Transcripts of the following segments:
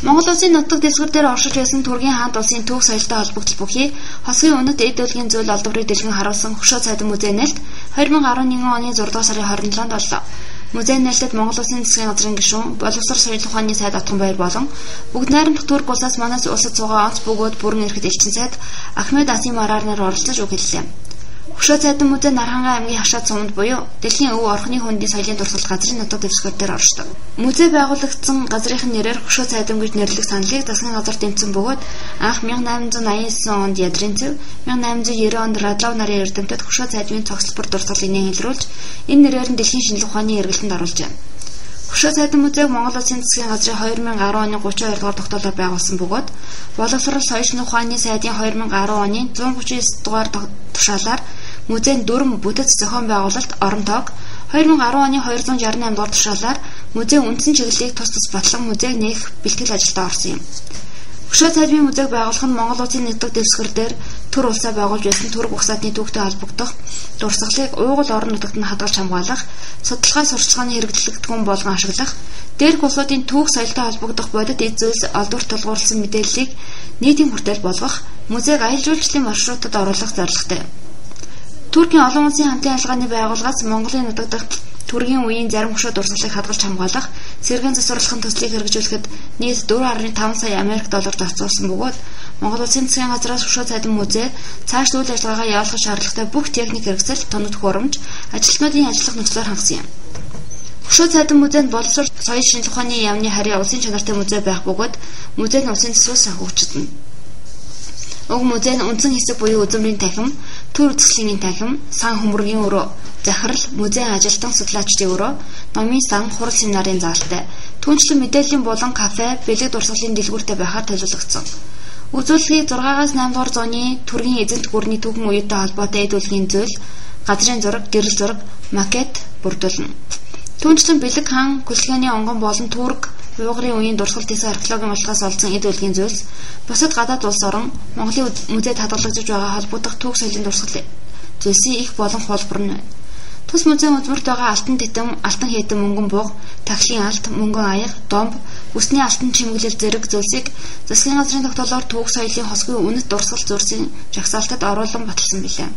Монгол Улсын нутаг дэвсгэр дээр оршиж байсан Түргийн хаант улсын түүх соёлтой холбогдол бүхий Хосгийн үнэт эд дэлхийн зүйл олдврыг дэлгэн харуулсан Хөшөө цайдан музей нээлт 2011 оны 6 дугаар сарын 27-нд боллоо. Музей нээлтэд Монгол Улсын засгийн газрын гишүүн, боловсрол соёлын ухааны сайд Отгон баяр болон бүгд найрамдах Турк улсаас манайс улсад суугаа онц бөгөөд бүрэн эрхэд элчин сайд Ахмед Асим Араар нар оролцож үг хэллээ. Хөшөө цайдан музей Нархангай аймгийн хашаад суманд буюу дэлхийн өв орхны хөндийн соёлын дурсгал газрын нутаг дэвсгэр дээр оршдог. Музей байгуулагдсан газрын нэрээр Хөшөө цайдан гэж нэрлэх саналыг засгийн газар тэмцэн бөгөөд анх 1889 онд Ядрын цэв, 1890 онд Радлав нарын эрдэмтэд Хөшөө цайдын цогцлбор дурсгалыг нээлтрүүлж энэ нэрээр нь дэлхийн шинжлэх ухааны эргэлтэнд оруулжээ. Хөшөө цайдан музейг Монгол Улсын засгийн газрын 2010 оны 32 дугаар тогтоолоор байгуулсан бөгөөд боловсрол соёлын ухааны сайдын 2010 оны 139 дугаар тушаалаар музейн дүрм бүтэц зохион байгуулалт орон тоог 2010 оны 268 дугаар тушаалаар музейн үндсэн чиглэлийг тус батлан музейг нээх бэлтгэл ажилдаа орсон юм. Хөшөө цайдын музейг байгуулах нь Монгол Улсын нутаг дэвсгэр дээр төр улсаа байгуулж байсан Түрк угсаатны түүхтэй холбогдох дурсгалыг уугуул орон нутагт нь хадгалж хамгаалах, судалгаа сурчлагын хэрэглэгдэхүүн болгон ашиглах, дээрх улсуудын түүх соёлтой холбогдох бодит эд зүйлс олдворт тулгуурласан мэдээллийг нийтийн хүртэл болгох, музейг аялал жуулчлалын маршрутад оруулах зорилготой. Туркийн олон улсын хамтын ажиллагааны байгууллагаас Монголын нутаг дахь Түргийн үеийн зарим хөшөө дурсгалыг хадгалж хамгаалах, сэргээн засварлахын төслийг хэрэгжүүлэхэд нийт 4.5 сая Америк доллар зарцуулсан бөгөөд Монгол Улсын засгийн газраас Хөшөө цайдан музей цааш үйл ажиллагаагаа явуулах шаардлагатай бүх техник хэрэгсэл, тоног төхөөрөмж, ажилтнуудын ажиллах нөхцөлөөр хангасан юм. Хөшөө цайдан музейд боловсрол соёл шинжлэх ухааны яамны харьяа улсын чанартай музей байх бөгөөд музейд улсын төсвөөс санхүүждэнэ. Уг музейн үндсэн хэсэг буюу үзмрийн танхим, төр үзэсгэлэнгийн танхим, сан хөмрөгийн өрөө, захирал, музейн ажилтан судлаачдын өрөө, номын сан, хурал семинарын заалтай, түүнчлэн мэдээллийн булан кафе, бэлэг дурсгалын дэлгүүртэй байхаар төлөвлөгдсөн. Үзүүлэлгийг 6-аас 8 дугаар зууны Түргийн эзэнт гүрний түүхэн үетэй холбоотой эд үлгийн зүйл, газрын зураг, гэрэл зураг, макет бүрдүүлнэ. Түүнчлэн бэлэг хаан, Күлхээний онгон болон Турк уугарын үеийн дурсгал тийсэн археологийн улсаас олсон эд үлгийн зүйлс, бусад гадаад улс орон Монголын музейд хадгалагдж байгаа холбогдох түүх соёлын дурсгал зүйлсийн их болон хуулбар нь. Тус музейн үзмэрт байгаа алтан титэм, алтан хитэн мөнгөн бууг, тахлын алт, мөнгөн аяга, домб, бүсний алтан чимэглэл зэрэг зүйлсийг засгийн газрын тогтоолоор түүх соёлын хосгийн үнэт дурсгал зурсын жагсаалтад оруулан баталсан билээ.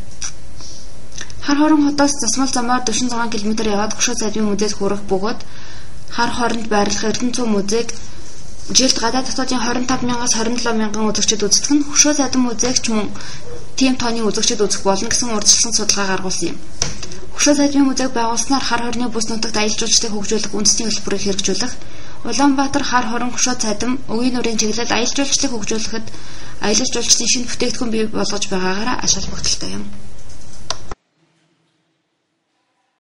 Хар хорон хотоос засмал замаар 46 км яваад Хөшөө цайдын музейд хүрэх бөгөөд хар хоронд байрлах Эрдэнэцүү музейг жилд гадаад дотоодын 25,000-аас 27,000 үзэгчид үздэг нь Хөшөө цайдан музейг ч мөн тийм тооны үзэгчид үзэх болно гэсэн урьдчилсан судалгаа гаргуулсан юм. Хөшөө цайдын музейг байгуулснаар хар хорны бүс нутагт аялал жуулчлалыг хөгжүүлэх үндэсний хөтөлбөрийг хэрэгжүүлэх, Улаанбаатар хар хорон Хөшөө цайдан үгийн нурын чиглэл аялал жуулчлалыг хөгжүүлэхэд аялал жуулчлалын шинэ бүтээгдэхүүн бий болгож байгаагаараа аш холбогдолтой юм.